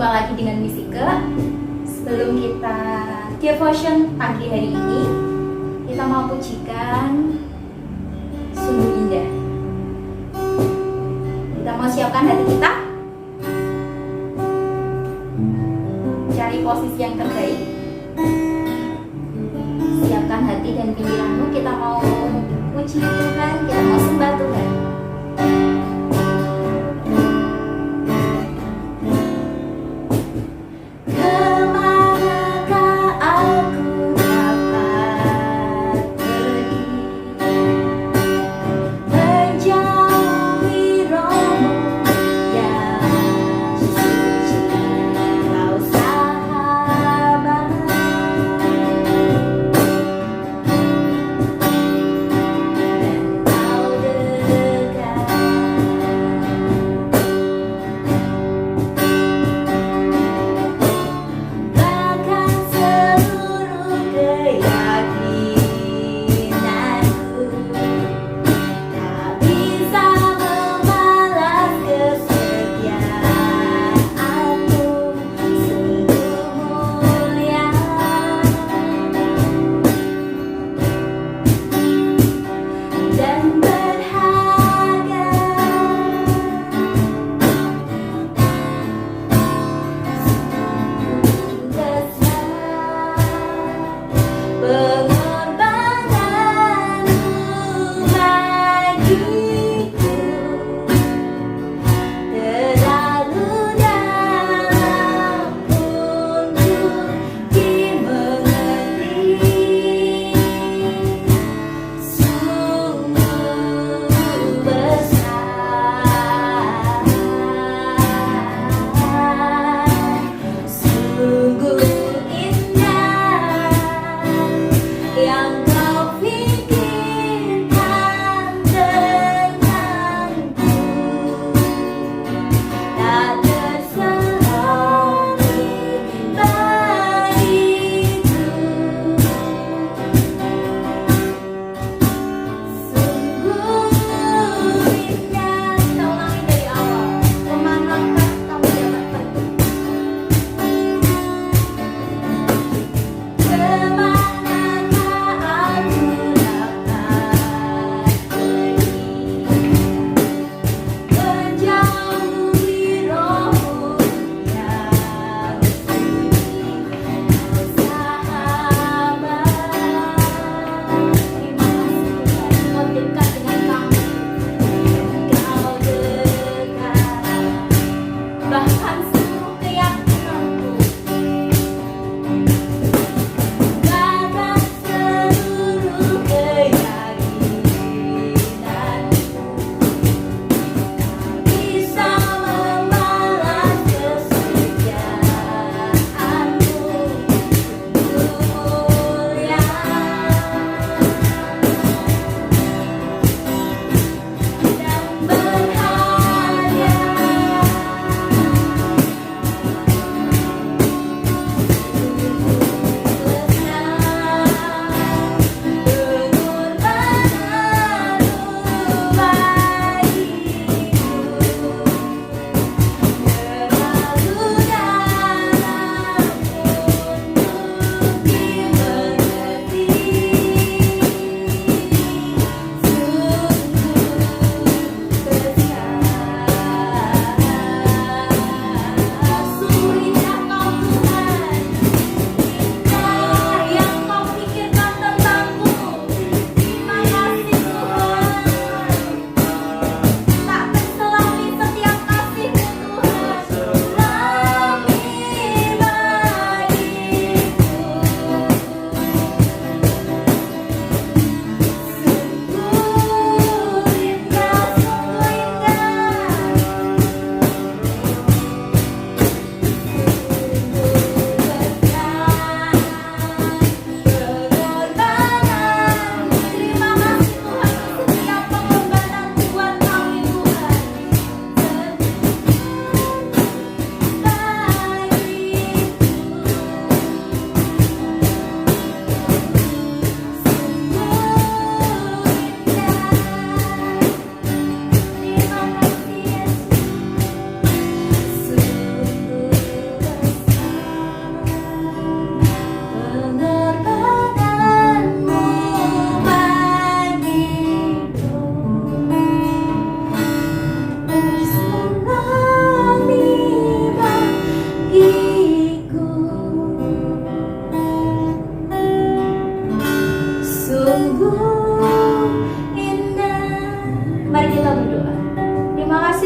Jumpa lagi dengan Misike. Sebelum kita devotion pagi hari ini, kita mau pujikan sungguh indah. Kita mau siapkan hati kita, cari posisi yang terbaik, siapkan hati dan pikiranmu. Kita mau puji Tuhan, kita mau sembah Tuhan.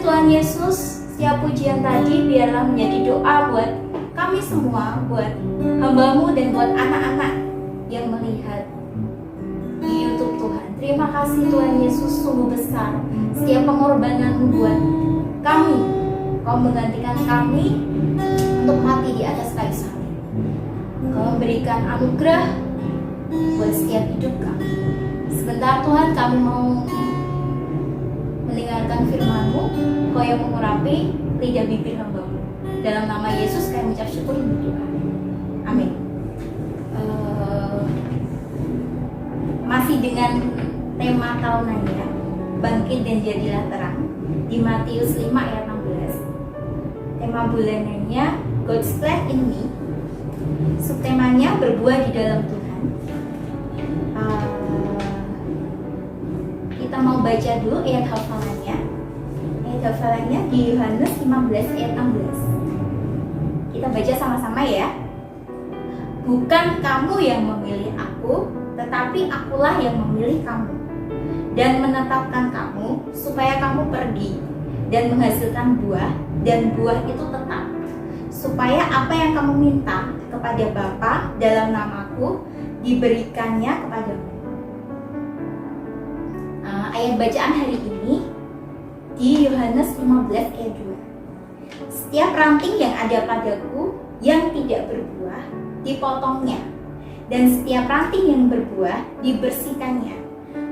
kasih Tuhan Yesus, setiap pujian tadi biarlah menjadi doa buat kami semua, buat hamba-Mu dan buat anak-anak yang melihat di YouTube Tuhan. Terima kasih Tuhan Yesus, sungguh besar setiap pengorbanan-Mu buat kami. Kau menggantikan kami untuk mati di atas kayu salib. Kau memberikan anugerah buat setiap hidup kami. Sebentar Tuhan, kami mau mendengarkan firman-Mu. Kau yang mengurapi lidah bibir hamba-Mu. Dalam nama Yesus kami mengucap syukur dan berdoa. Amin. Masih dengan tema tahunannya, bangkit dan jadilah terang, di Matius 5 ayat 16. Tema bulanannya God's Plan in Me. Subtemanya berbuah di dalam Tuhan. Kita mau baca dulu ayat hafalannya. Ayat hafalannya di Yohanes 15 ayat 16. Kita baca sama-sama ya. Bukan kamu yang memilih aku, tetapi akulah yang memilih kamu dan menetapkan kamu supaya kamu pergi dan menghasilkan buah, dan buah itu tetap, supaya apa yang kamu minta kepada Bapa dalam namaku diberikannya kepadamu. Ayat bacaan hari ini di Yohanes 15 ayat 2. Setiap ranting yang ada padaku yang tidak berbuah dipotongnya, dan setiap ranting yang berbuah dibersihkannya,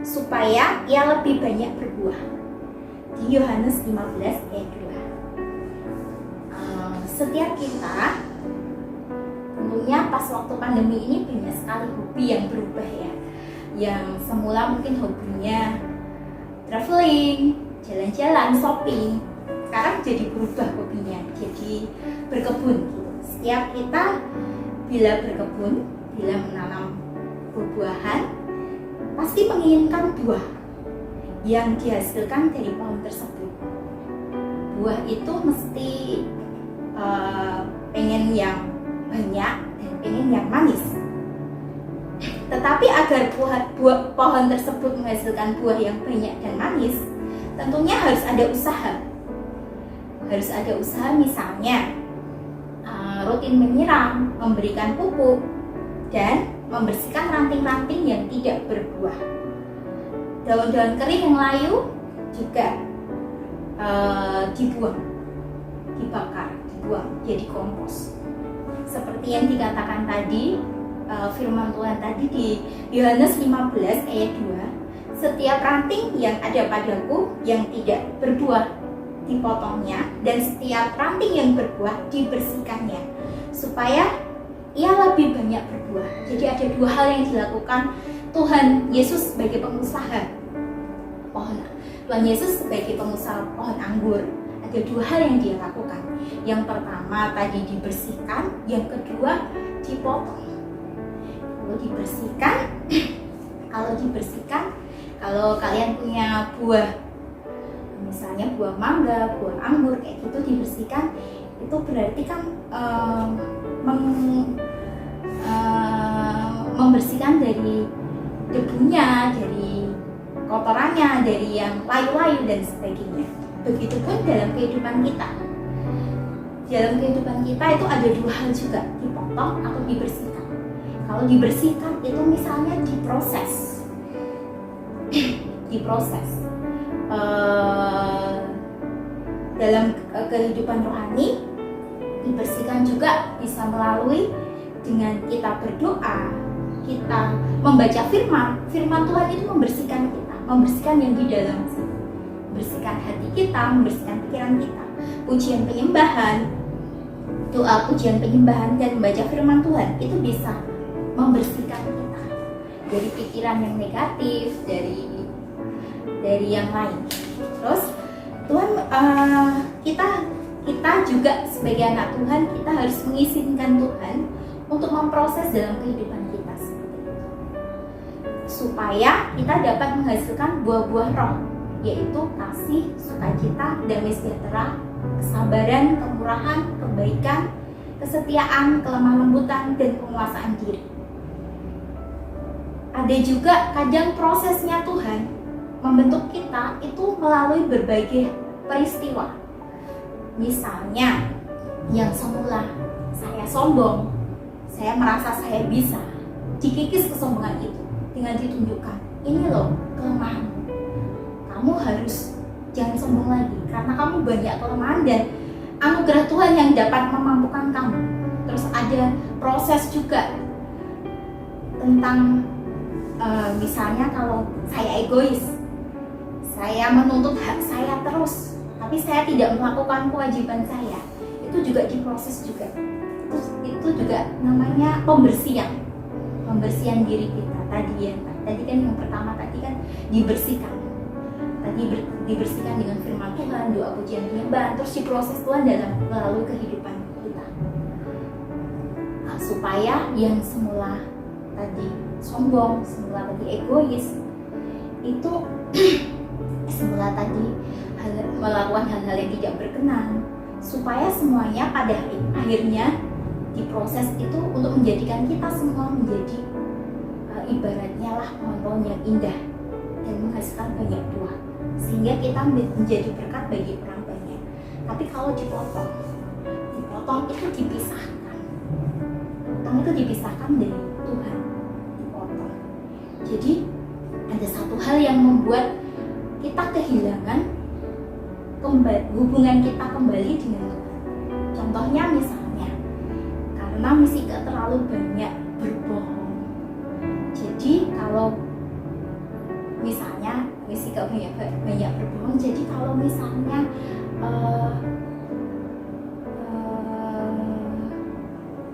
supaya ia lebih banyak berbuah. Di Yohanes 15 ayat 2. Setiap kita tentunya pas waktu pandemi ini banyak sekali hobi yang berubah ya. Yang semula mungkin hobinya traveling, jalan-jalan, shopping, sekarang jadi berubah hobinya, jadi berkebun gitu. Setiap kita bila berkebun, bila menanam buah-buahan, pasti menginginkan buah yang dihasilkan dari pohon tersebut. Buah itu mesti pengen yang banyak dan pengen yang manis. Tetapi agar pohon tersebut menghasilkan buah yang banyak dan manis, tentunya harus ada usaha. Harus ada usaha, misalnya rutin menyiram, memberikan pupuk, dan membersihkan ranting-ranting yang tidak berbuah. Daun-daun kering yang layu juga dibuang, dibakar, dibuang jadi kompos. Seperti yang dikatakan tadi, firman Tuhan tadi di Yohanes 15 ayat 2, setiap ranting yang ada padaku yang tidak berbuah dipotongnya, dan setiap ranting yang berbuah dibersihkannya, supaya ia lebih banyak berbuah. Jadi ada dua hal yang dilakukan Tuhan Yesus sebagai pengusaha pohon. Tuhan Yesus sebagai pengusaha pohon anggur, ada dua hal yang dia lakukan. Yang pertama tadi dibersihkan, yang kedua dipotong. Kalau kalian punya buah, misalnya buah mangga, buah anggur kayak gitu dibersihkan, itu berarti kan membersihkan dari debunya, dari kotorannya, dari yang layu-layu dan sebagainya. Begitupun dalam kehidupan kita. Dalam kehidupan kita itu ada dua hal juga, dipotong atau dibersihkan. Kalau dibersihkan itu misalnya diproses. Dalam kehidupan rohani, dibersihkan juga bisa melalui dengan kita berdoa, kita membaca firman Tuhan itu membersihkan kita, membersihkan yang di dalam, membersihkan hati kita, membersihkan pikiran kita. Pujian penyembahan, doa pujian penyembahan dan membaca firman Tuhan itu bisa membersihkan kita dari pikiran yang negatif, dari yang lain. Terus Tuhan, kita juga sebagai anak Tuhan, kita harus mengizinkan Tuhan untuk memproses dalam kehidupan kita seperti itu, supaya kita dapat menghasilkan buah-buah roh, yaitu kasih, sukacita, damai sejahtera, kesabaran, kemurahan, kebaikan, kesetiaan, kelemah lembutan, dan penguasaan diri. Ada juga kadang prosesnya Tuhan membentuk kita itu melalui berbagai peristiwa. Misalnya yang semula saya sombong, saya merasa saya bisa, dikikis kesombongan itu dengan ditunjukkan, ini loh kelemahanmu, kamu harus jangan sombong lagi karena kamu banyak kelemahan dan anugerah Tuhan yang dapat memampukan kamu. Terus ada proses juga tentang misalnya kalau saya egois, saya menuntut hak saya terus, tapi saya tidak melakukan kewajiban saya, itu juga diproses juga. Terus itu juga namanya pembersihan diri kita. Tadi kan yang pertama tadi kan dibersihkan. Dibersihkan dengan firman Tuhan, doa pujian penyembahan, terus diproses Tuhan dalam melalui kehidupan kita. Nah, supaya yang semula tadi sombong, semula tadi egois, itu semula tadi melakukan hal-hal yang tidak berkenan, supaya semuanya pada akhirnya diproses itu untuk menjadikan kita semua menjadi ibaratnya lah pohon-pohon yang indah dan menghasilkan banyak buah, sehingga kita menjadi berkat bagi orang banyak. Tapi kalau dipotong itu dipisahkan dari Tuhan, dipotong. Jadi ada satu hal yang membuat kita kehilangan hubungan kita kembali dengan Tuhan. Contohnya misalnya karena Misika terlalu banyak berbohong. Jadi kalau misalnya Misika banyak berbohong, jadi kalau misalnya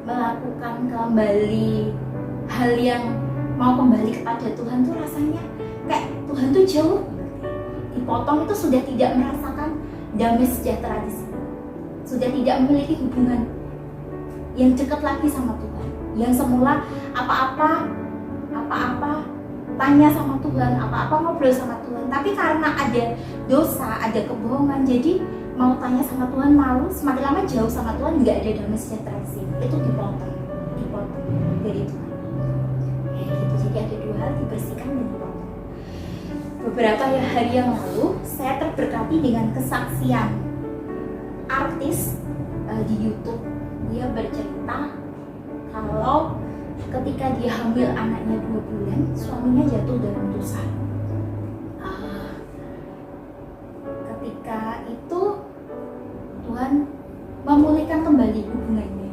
melakukan kembali hal yang mau kembali kepada Tuhan tuh rasanya kayak Tuhan tuh jauh. Dipotong itu sudah tidak merasakan damai sejahtera di sini, sudah tidak memiliki hubungan yang dekat lagi sama Tuhan. Yang semula apa-apa tanya sama Tuhan, apa-apa ngobrol sama Tuhan, tapi karena ada dosa, ada kebohongan, jadi mau tanya sama Tuhan malu, semakin lama jauh sama Tuhan, nggak ada damai sejahtera di sini. Itu dipotong dari Tuhan. Kayak gitu. Jadi ada dua hal, dibersihkan dan dipotong. Beberapa hari yang lalu saya terberkati dengan kesaksian artis di YouTube. Dia bercerita kalau ketika dia hamil anaknya 2 bulan, suaminya jatuh dalam dosa. Ketika itu Tuhan memulihkan kembali hubungannya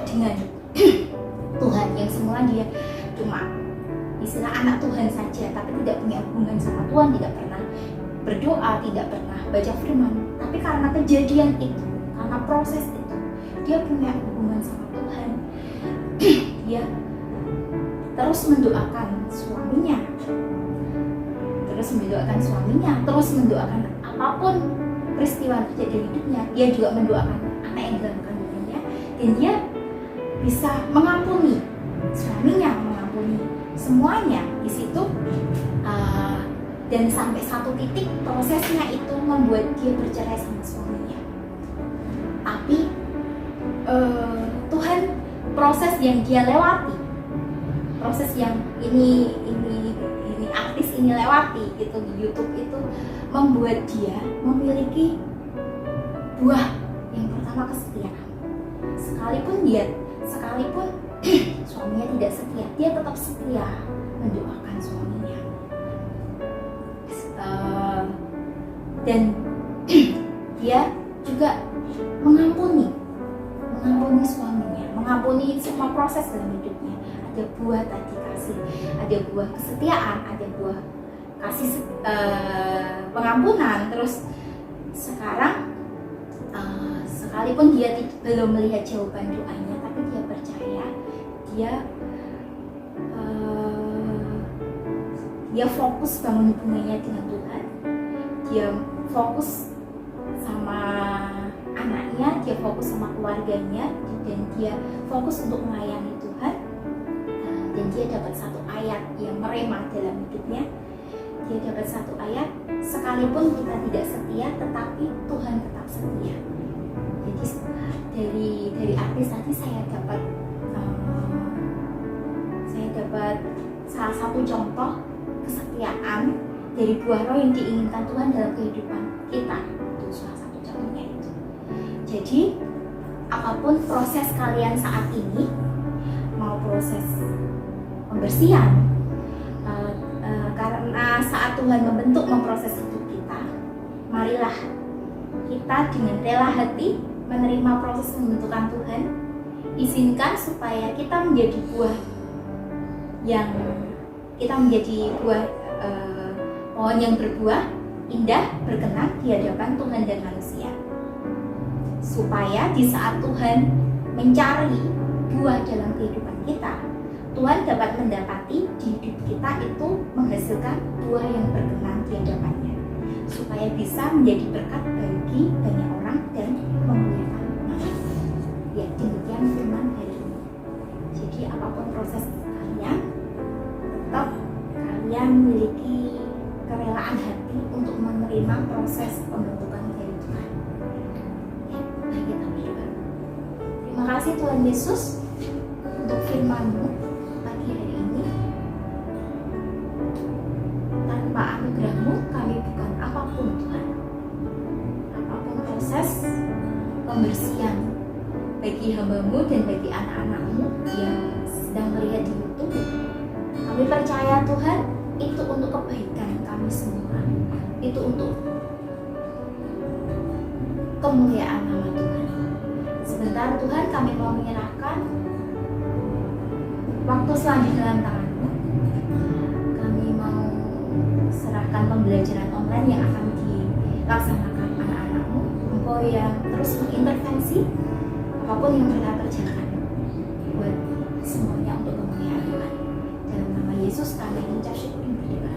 dengan Tuhan, yang semula dia cuma istilah anak Tuhan saja, tapi tidak punya hubungan sama Tuhan, tidak pernah berdoa, tidak pernah baca firman. Tapi karena kejadian itu, karena proses itu, dia punya hubungan sama Tuhan. Dia terus mendoakan suaminya, terus mendoakan apapun peristiwa terjadi di hidupnya. Dia juga mendoakan anak yang dalam kandungannya, dan dia bisa mengampuni suaminya, mengampuni semuanya di situ. Dan sampai satu titik prosesnya itu membuat dia bercerai sama suaminya. Tapi Tuhan, proses yang dia lewati, proses yang ini artis ini lewati gitu di YouTube itu membuat dia memiliki buah. Yang pertama kesetiaan. Sekalipun suaminya tidak setia, dia tetap setia mendoakan suaminya. Dan dia juga mengampuni suaminya, mengampuni semua proses dalam hidupnya. Ada buah tadi kasih, ada buah kesetiaan, ada buah kasih pengampunan. Terus sekarang sekalipun dia belum melihat jawaban doanya, tapi dia percaya, dia fokus bangun hubungannya dengan Tuhan, dia fokus sama anaknya, dia fokus sama keluarganya, dan dia fokus untuk melayani Tuhan. Dan dia dapat satu ayat yang merema dalam hidupnya. Dia dapat satu ayat, sekalipun kita tidak setia, tetapi Tuhan tetap setia. Jadi dari artis tadi saya dapat salah satu contoh kesetiaan dari buah roh yang diinginkan Tuhan dalam kehidupan kita. Itu salah satu contohnya itu. Jadi apapun proses kalian saat ini, mau proses pembersihan, karena saat Tuhan memproses hidup kita, marilah kita dengan rela hati menerima proses pembentukan Tuhan. Izinkan supaya kita menjadi buah pohon yang berbuah indah, berkenan di hadapan Tuhan dan manusia. Supaya di saat Tuhan mencari buah dalam kehidupan kita, Tuhan dapat mendapati di hidup kita itu menghasilkan buah yang berkenan di hadapannya, supaya bisa menjadi berkat bagi banyak orang dan memuliakan nama. Ya, demikian firman hari ini. Jadi apapun proses kalian, tetap kalian memiliki kerelaan hati untuk menerima proses pembentukan dari Tuhan. Ya, mari kita berdoa. Terima kasih Tuhan Yesus untuk firman-Mu pagi hari ini. Tanpa anugerah-Mu kami bukan apapun Tuhan. Apapun proses pembersihan bagi hamba-Mu dan bagi anak-anak-Mu yang sedang melihat di YouTube, kami percaya Tuhan itu untuk kebaikan kami semua, itu untuk kemuliaan nama Tuhan. Sebentar Tuhan, kami mau menyerahkan waktu selanjutnya dalam tangan-Mu. Kami mau serahkan pembelajaran online yang akan dilaksanakan anak-anak-Mu. Engkau yang terus mengintervensi apapun yang mereka kerjakan buat semuanya untuk kemuliaan Tuhan. Dalam nama Yesus kami mengucap syukur dan berdoa.